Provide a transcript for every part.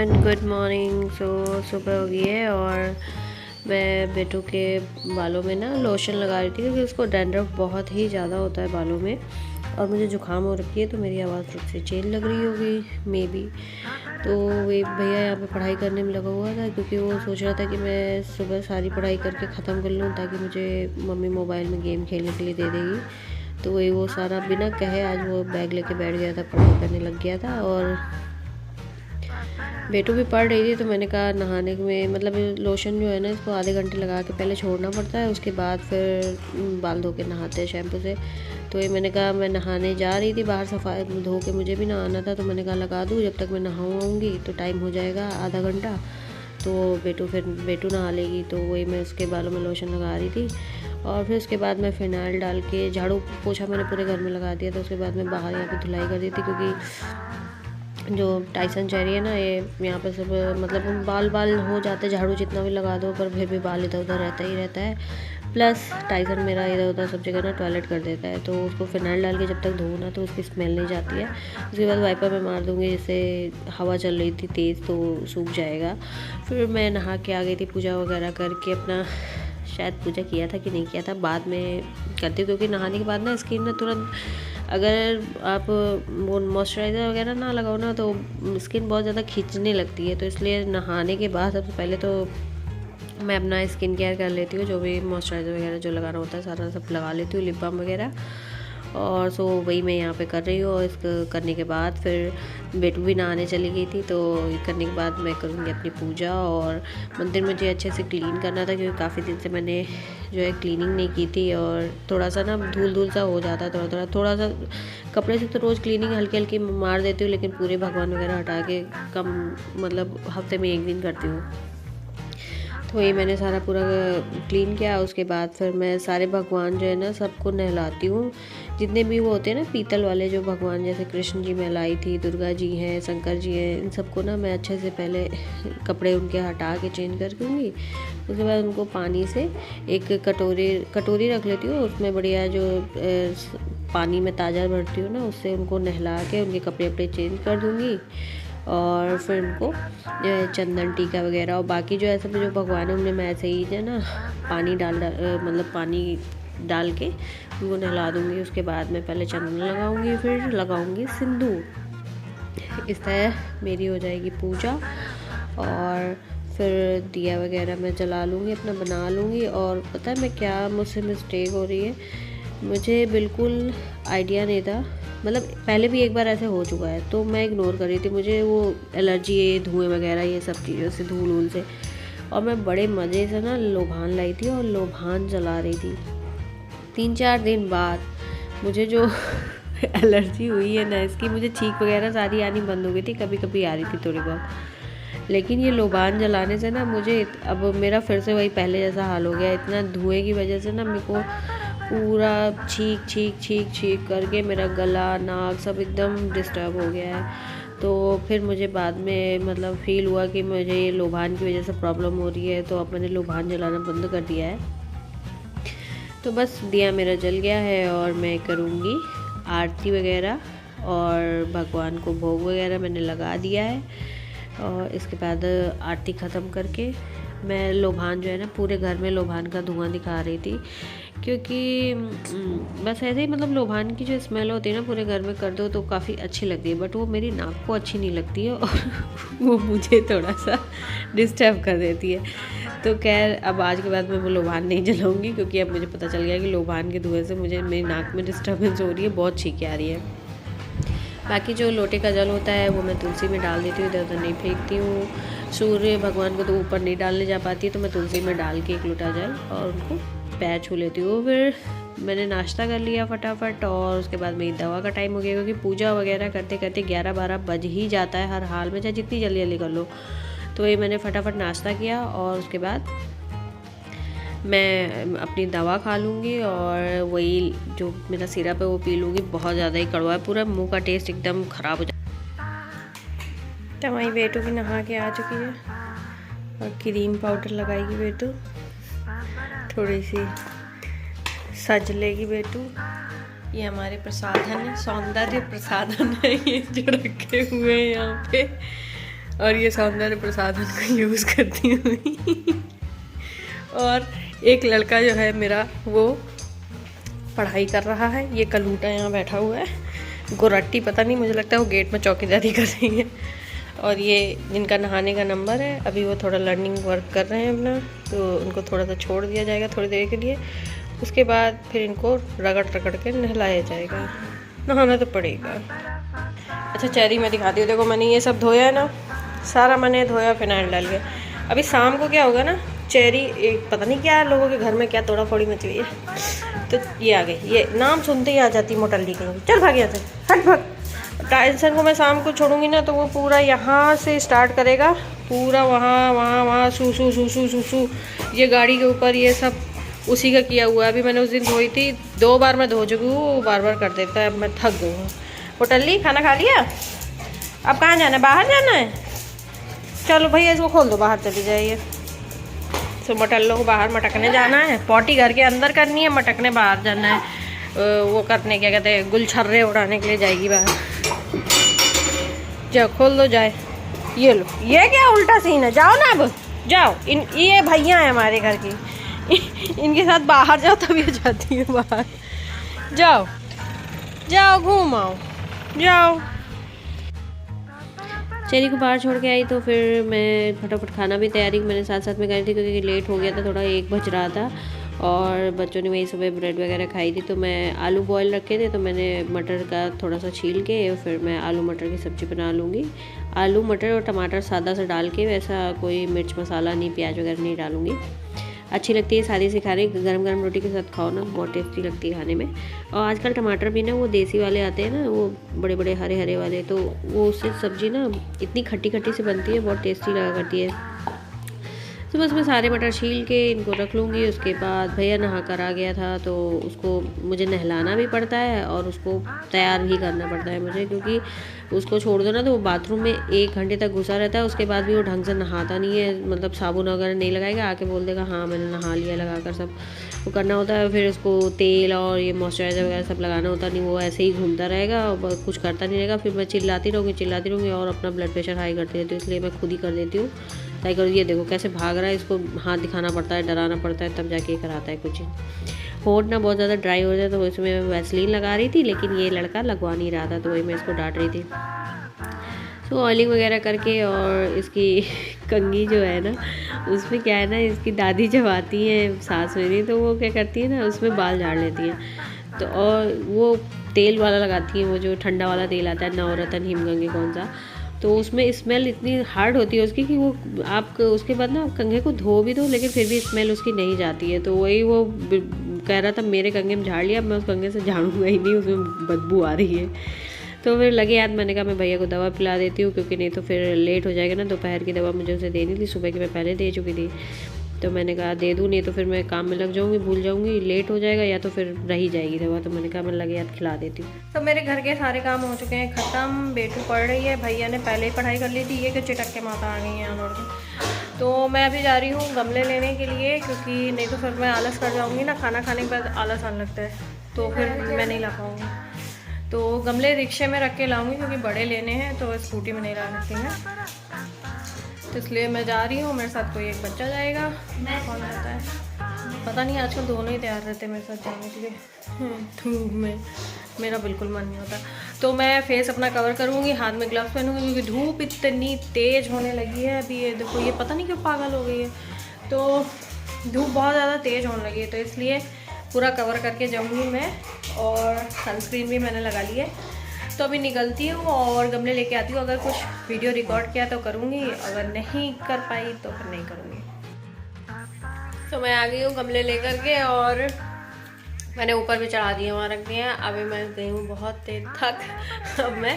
Everyone, good morning. सुबह हो गई है और मैं बेटू के बालों में ना लोशन लगा रही थी क्योंकि उसको डैंड्रफ बहुत ही ज़्यादा होता है बालों में और मुझे जुकाम हो रखी है, तो मेरी आवाज़ थोड़ी सी चेंज लग रही होगी मे बी। तो वे भैया यहाँ पे पढ़ाई करने में लगा हुआ था क्योंकि वो सोच रहा था कि मैं सुबह सारी पढ़ाई करके ख़त्म कर लूँ ताकि मुझे मम्मी मोबाइल में गेम खेलने के लिए दे देगी। तो वही वो सारा बिना कहे आज वो बैग लेके बैठ गया था, पढ़ाई करने लग गया था। और बेटू भी पढ़ रही थी, तो मैंने कहा नहाने में मतलब लोशन जो है ना इसको आधे घंटे लगा के पहले छोड़ना पड़ता है, उसके बाद फिर बाल धो के नहाते हैं शैम्पू से। तो ये मैंने कहा मैं नहाने जा रही थी बाहर, सफाई धो के मुझे भी नहाना था, तो मैंने कहा लगा दूँ, जब तक मैं नहाऊँगी तो टाइम हो जाएगा आधा घंटा, तो बेटू नहा लेगी। तो वही मैं उसके बालों में लोशन लगा रही थी और फिर उसके बाद मैं फिनाइल डाल के झाड़ू पोछा मैंने पूरे घर में लगा दिया था। उसके बाद मैं बाहर यहाँ पे धुलाई कर दी थी क्योंकि जो टाइसन चेरी है ना, ये यहाँ पे सब मतलब बाल हो जाते झाड़ू जितना भी लगा दो, पर फिर भी बाल इधर उधर रहता ही रहता है। प्लस टाइसन मेरा इधर उधर सब जगह ना टॉयलेट कर देता है, तो उसको फिनाइल डाल के जब तक धो ना तो उसकी स्मेल नहीं जाती है। उसके बाद वाइपर में मार दूँगी, जैसे हवा चल रही थी तेज़ तो सूख जाएगा। फिर मैं नहा के आ गई थी, पूजा वगैरह करके अपना, शायद पूजा किया था कि नहीं किया था बाद में करती हूँ क्योंकि नहाने के बाद ना स्किन ना तुरंत, अगर आप वो मॉइस्चराइज़र वगैरह ना लगाओ ना तो स्किन बहुत ज़्यादा खींचने लगती है। तो इसलिए नहाने के बाद सबसे पहले तो मैं अपना स्किन केयर कर लेती हूँ, जो भी मॉइस्चराइज़र वगैरह जो लगाना होता है सारा सब लगा लेती हूँ, लिप बाम वगैरह। और सो वही मैं यहाँ पे कर रही हूँ। और इसको करने के बाद फिर बेटू भी नहाने चली गई थी, तो करने के बाद मैं करूँगी अपनी पूजा। और मंदिर मुझे अच्छे से क्लीन करना था क्योंकि काफ़ी दिन से मैंने जो है क्लीनिंग नहीं की थी और थोड़ा सा ना धूल सा हो जाता है थोड़ा सा कपड़े से। तो रोज़ क्लीनिंग हल्की हल्की मार देती हूँ, लेकिन पूरे भगवान वगैरह हटा के कम मतलब हफ्ते में एक दिन करती हूँ। तो ये मैंने सारा पूरा क्लीन किया। उसके बाद फिर मैं सारे भगवान जो है ना सबको नहलाती हूँ, जितने भी वो होते हैं ना पीतल वाले जो भगवान, जैसे कृष्ण जी मैं लाई थी, दुर्गा जी हैं, शंकर जी हैं, इन सबको ना मैं अच्छे से पहले कपड़े उनके हटा के चेंज कर दूँगी। उसके बाद उनको पानी से एक कटोरी रख लेती हूँ, उसमें बढ़िया जो पानी में ताज़ा भरती हूँ ना, उससे उनको नहला के उनके कपड़े वपड़े चेंज कर दूँगी। और फिर उनको चंदन टीका वगैरह और बाकी जो ऐसे जो भगवान है उनमें मैं ऐसे ही जो ना पानी मतलब पानी डाल के उनको नहला दूँगी। उसके बाद मैं पहले चंदन लगाऊंगी, फिर लगाऊंगी सिंदूर। इस तरह मेरी हो जाएगी पूजा। और फिर दिया वगैरह मैं जला लूँगी, अपना बना लूँगी। और पता है मैं क्या मुझसे मिस्टेक हो रही है, मुझे बिल्कुल आइडिया नहीं था, मतलब पहले भी एक बार ऐसे हो चुका है तो मैं इग्नोर कर रही थी। मुझे वो एलर्जी है धुएँ वगैरह ये सब चीज़ों से, धूल से। और मैं बड़े मज़े से ना लोभान लाई थी और लोभान जला रही थी। 3-4 दिन बाद मुझे जो एलर्जी हुई है ना इसकी, मुझे छींक वगैरह सारी आनी बंद हो गई थी, कभी कभी आ रही थी थोड़ी बहुत। लेकिन ये लोबान जलाने से ना मुझे अब मेरा फिर से वही पहले जैसा हाल हो गया। इतना धुएँ की वजह से ना मेरे को पूरा छींक करके मेरा गला नाक सब एकदम डिस्टर्ब हो गया है। तो फिर मुझे बाद में मतलब फ़ील हुआ कि मुझे ये लोबान की वजह से प्रॉब्लम हो रही है, तो अब मैंने लोबान जलाना बंद कर दिया है। तो बस दिया मेरा जल गया है और मैं करूँगी आरती वगैरह और भगवान को भोग वगैरह मैंने लगा दिया है। और इसके बाद आरती ख़त्म करके मैं लोबान जो है ना पूरे घर में लोबान का धुआं दिखा रही थी, क्योंकि बस ऐसे ही मतलब लोबान की जो स्मेल होती है ना पूरे घर में कर दो तो काफ़ी अच्छी लगती है, बट वो मेरी नाक को अच्छी नहीं लगती है और वो मुझे थोड़ा सा डिस्टर्ब कर देती है। तो खैर अब आज के बाद मैं वो लोबान नहीं जलाऊंगी क्योंकि अब मुझे पता चल गया कि लोबान के धुएँ से मुझे मेरी नाक में डिस्टर्बेंस हो रही है, बहुत छींकें आ रही है। बाकी जो लोटे का जल होता है वो मैं तुलसी में डाल देती हूँ, इधर उधर नहीं फेंकती हूँ। सूर्य भगवान को तो ऊपर नहीं डालने जा पाती, तो मैं तुलसी में डाल के एक लोटा जल और उनको पैर छू लेती हूँ। फिर मैंने नाश्ता कर लिया फटाफट और उसके बाद मेरी दवा का टाइम हो गया क्योंकि पूजा वगैरह करते करते 11-12 बज ही जाता है हर हाल में, चाहे जितनी जल्दी जल्दी कर लो। तो ये मैंने फटाफट नाश्ता किया और उसके बाद मैं अपनी दवा खा लूँगी और वही जो मेरा सिरप है वो पी लूँगी। बहुत ज़्यादा ही कड़वा है, पूरा मुंह का टेस्ट एकदम ख़राब हो जाए। तो वही बेटू भी नहा के आ चुकी है और क्रीम पाउडर लगाएगी बेटू, थोड़ी सी सज लेगी बेटू। ये हमारे प्रसाधन है, सौंदर्य प्रसाधन है ये जो रखे हुए हैं यहाँ पे। और ये सौंदर्य प्रसाधन का यूज़ करती हुई। और एक लड़का जो है मेरा वो पढ़ाई कर रहा है। ये कलूटा यहाँ बैठा हुआ है, गोरट्टी पता नहीं, मुझे लगता है वो गेट में चौकीदारी कर रही है। और ये जिनका नहाने का नंबर है, अभी वो थोड़ा लर्निंग वर्क कर रहे हैं अपना, तो उनको थोड़ा सा छोड़ दिया जाएगा थोड़ी देर के लिए। उसके बाद फिर इनको रगड़ रगड़ के नहलाया जाएगा, नहाना तो पड़ेगा। अच्छा चेरी मैं दिखाती हूँ, देखो मैंने ये सब धोया है ना, सारा मैंने धोया फिनाइल डाल के। अभी शाम को क्या होगा ना, चेरी एक पता नहीं क्या लोगों के घर में क्या तोड़ा फोड़ी मची हुई है, तो ये आ गई, ये नाम सुनते ही आ जाती मोटल्ली कहीं। चल भाग यहाँ से, हट भाग। टाइसन को मैं शाम को छोड़ूंगी ना, तो वो पूरा यहाँ से स्टार्ट करेगा, पूरा वहाँ वहाँ वहाँ सू सू सू सू सू सू, ये गाड़ी के ऊपर ये सब उसी का किया हुआ है। अभी मैंने उस दिन धोई थी, 2 बार मैं धो चुकी हूँ, बार बार कर देता है। अब मैं थक गई हूँ। मोटल्ली खाना खा लिया? अब कहाँ जाना है, बाहर जाना है? चलो भैया इसको खोल दो, बाहर चली जाइए। तो मोटल्लो को बाहर मटकने जाना है, पॉटी घर के अंदर करनी है, मटकने बाहर जाना है। वो करने क्या कहते हैं, गुलछर्रे उड़ाने के लिए जाएगी बाहर। जाओ खोल दो, जाए। ये लो, ये क्या उल्टा सीन है, जाओ ना अब जाओ। ये भैया है हमारे घर की, इनके साथ बाहर जाओ तभी जाती है बाहर। जाओ जाओ घूम आओ, जाओ। चेरी को बाहर छोड़ के आई तो फिर मैं फटाफट खाना भी तैयारी मैंने साथ साथ में करी थी, क्योंकि लेट हो गया था, थोड़ा 1 बज रहा था। और बच्चों ने वही सुबह ब्रेड वगैरह खाई थी, तो मैं आलू बॉयल रखे थे, तो मैंने मटर का थोड़ा सा छील के फिर मैं आलू मटर की सब्ज़ी बना लूँगी। आलू मटर और टमाटर सादा सा डाल के, वैसा कोई मिर्च मसाला नहीं, प्याज वगैरह नहीं डालूँगी। अच्छी लगती है सादी सी खाने, गरम गरम रोटी के साथ खाओ ना, बहुत टेस्टी लगती है खाने में। और आजकल टमाटर भी ना वो देसी वाले आते हैं ना, वो बड़े बड़े हरे हरे वाले, तो वो उससे सब्ज़ी ना इतनी खट्टी खट्टी से बनती है, बहुत टेस्टी लगा करती है। तो बस मैं सारे मटर छील के इनको रख लूँगी। उसके बाद भैया नहा कर आ गया था, तो उसको मुझे नहलाना भी पड़ता है और उसको तैयार भी करना पड़ता है मुझे, क्योंकि उसको छोड़ दो ना तो वो बाथरूम में 1 घंटे तक घुसा रहता है। उसके बाद भी वो ढंग से नहाता नहीं है, मतलब साबुन वगैरह नहीं लगाएगा, आके बोल देगा हाँ मैंने नहा लिया, लगा कर सब वो करना होता है। फिर उसको तेल और ये मॉइस्चराइज़र वगैरह सब लगाना होता नहीं, वो ऐसे ही घूमता रहेगा और कुछ करता नहीं रहेगा। फिर मैं चिल्लाती रहूँगी और अपना ब्लड प्रेशर हाई करती रहती हूँ, इसलिए मैं खुद ही कर देती हूँ। टाइगर ये देखो कैसे भाग रहा है, इसको हाथ दिखाना पड़ता है, डराना पड़ता है, तब जाके कराता है कुछ। होंठ ना बहुत ज़्यादा ड्राई हो जाए तो इसमें मैं वैसलीन लगा रही थी, लेकिन ये लड़का लगवा नहीं रहा था, तो वही मैं इसको डांट रही थी। तो ऑयलिंग वगैरह करके, और इसकी कंघी जो है ना, उसमें क्या है ना, इसकी दादी जब आती है सास मेरी, तो वो क्या करती है ना, उसमें बाल झाड़ लेती हैं। तो और वो तेल वाला लगाती हैं, वो जो ठंडा वाला तेल आता है, नवरत्न हिमगंगे कौन सा, तो उसमें स्मेल इतनी हार्ड होती है उसकी कि वो आप उसके बाद ना कंघे को धो भी दो, लेकिन फिर भी स्मेल उसकी नहीं जाती है। तो वही वो कह रहा था मेरे कंघे में झाड़ लिया, मैं उस कंघे से झाड़ूंगा ही नहीं, उसमें बदबू आ रही है। तो फिर लगे याद, मैंने कहा मैं भैया को दवा पिला देती हूँ, क्योंकि नहीं तो फिर लेट हो जाएगा ना। दोपहर की दवा मुझे उसे देनी थी, सुबह की मैं पहले दे चुकी थी, तो मैंने कहा दे दूँ, नहीं तो फिर मैं काम में लग जाऊँगी, भूल जाऊँगी, लेट हो जाएगा, या तो फिर रही जाएगी दवा। तो मैंने कहा मैं लगे याद खिला देती हूँ। तो मेरे घर के सारे काम हो चुके हैं ख़त्म। बेटू पढ़ रही है, भैया ने पहले ही पढ़ाई कर ली थी, ये कि चिटक के माता आ गई हैं लौट के। तो मैं अभी जा रही हूँ गमले लेने के लिए, क्योंकि नहीं तो फिर मैं आलस कर जाऊँगी ना, खाना खाने के बाद आलस आने लगता है, तो फिर मैं नहीं ला पाऊँगी। तो गमले रिक्शे में रख के लाऊँगी, क्योंकि बड़े लेने हैं, तो स्कूटी में नहीं ला सकती हैं, तो इसलिए मैं जा रही हूँ। मेरे साथ कोई एक बच्चा जाएगा, कौन रहता है पता नहीं, आजकल दोनों ही तैयार रहते हैं मेरे साथ जाने के लिए। धूप में मेरा बिल्कुल मन नहीं होता। तो मैं फेस अपना कवर करूँगी, हाथ में ग्लव्स पहनूँगी, क्योंकि धूप इतनी तेज़ होने लगी है अभी। ये देखो, ये पता नहीं क्यों पागल हो गई है, तो धूप बहुत ज़्यादा तेज़ होने लगी है, तो इसलिए पूरा कवर करके जाऊँगी मैं। और सनस्क्रीन भी मैंने लगा ली है। तो अभी निकलती हूँ और गमले लेके आती हूँ। अगर कुछ वीडियो रिकॉर्ड किया तो करूँगी, अगर नहीं कर पाई तो फिर नहीं करूँगी। तो मैं आ गई हूँ गमले लेकर के, और मैंने ऊपर भी चढ़ा दिए, वहाँ रख दिए हैं। अभी मैं गई हूँ बहुत देर तक। अब मैं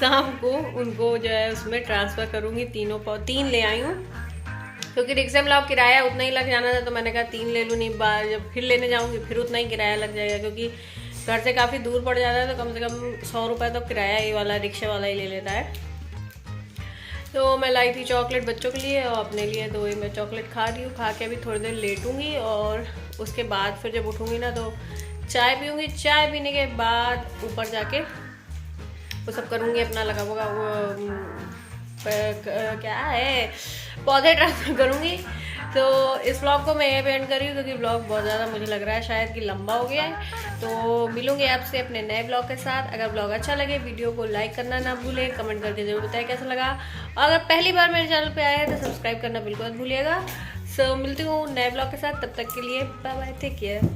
शाम को उनको जो है उसमें ट्रांसफ़र करूँगी। 3 ले आई हूँ, क्योंकि रिक्शा में किराया उतना ही लग जाना था, तो मैंने कहा 3 ले लूँ, नहीं बार जब फिर लेने जाऊँगी फिर उतना ही किराया लग जाएगा, क्योंकि घर से काफ़ी दूर पड़ जाता है। तो कम से कम 100 रुपये तो किराया ये वाला रिक्शा वाला ही ले लेता है। तो मैं लाई थी चॉकलेट बच्चों के लिए और अपने लिए, तो वही मैं चॉकलेट खा रही हूँ। खा के अभी थोड़ी देर लेटूँगी, और उसके बाद फिर जब उठूँगी ना तो चाय पीऊँगी। चाय पीने के बाद ऊपर जाके वो सब करूँगी, अपना लगा होगा वो क्या है, पौधे ट्रांसफर करूँगी। तो इस व्लॉग को मैं ये एंड कर रही हूँ क्योंकि व्लॉग बहुत ज़्यादा मुझे लग रहा है शायद कि लंबा हो गया है। तो मिलूंगी आपसे अपने नए ब्लॉग के साथ। अगर ब्लॉग अच्छा लगे वीडियो को लाइक करना ना भूलें, कमेंट करके ज़रूर बताएं कैसा लगा। और अगर पहली बार मेरे चैनल पे आए हैं तो सब्सक्राइब करना बिल्कुल मत भूलिएगा। सो मिलती हूँ नए ब्लॉग के साथ, तब तक के लिए बाय बाय, टेक केयर।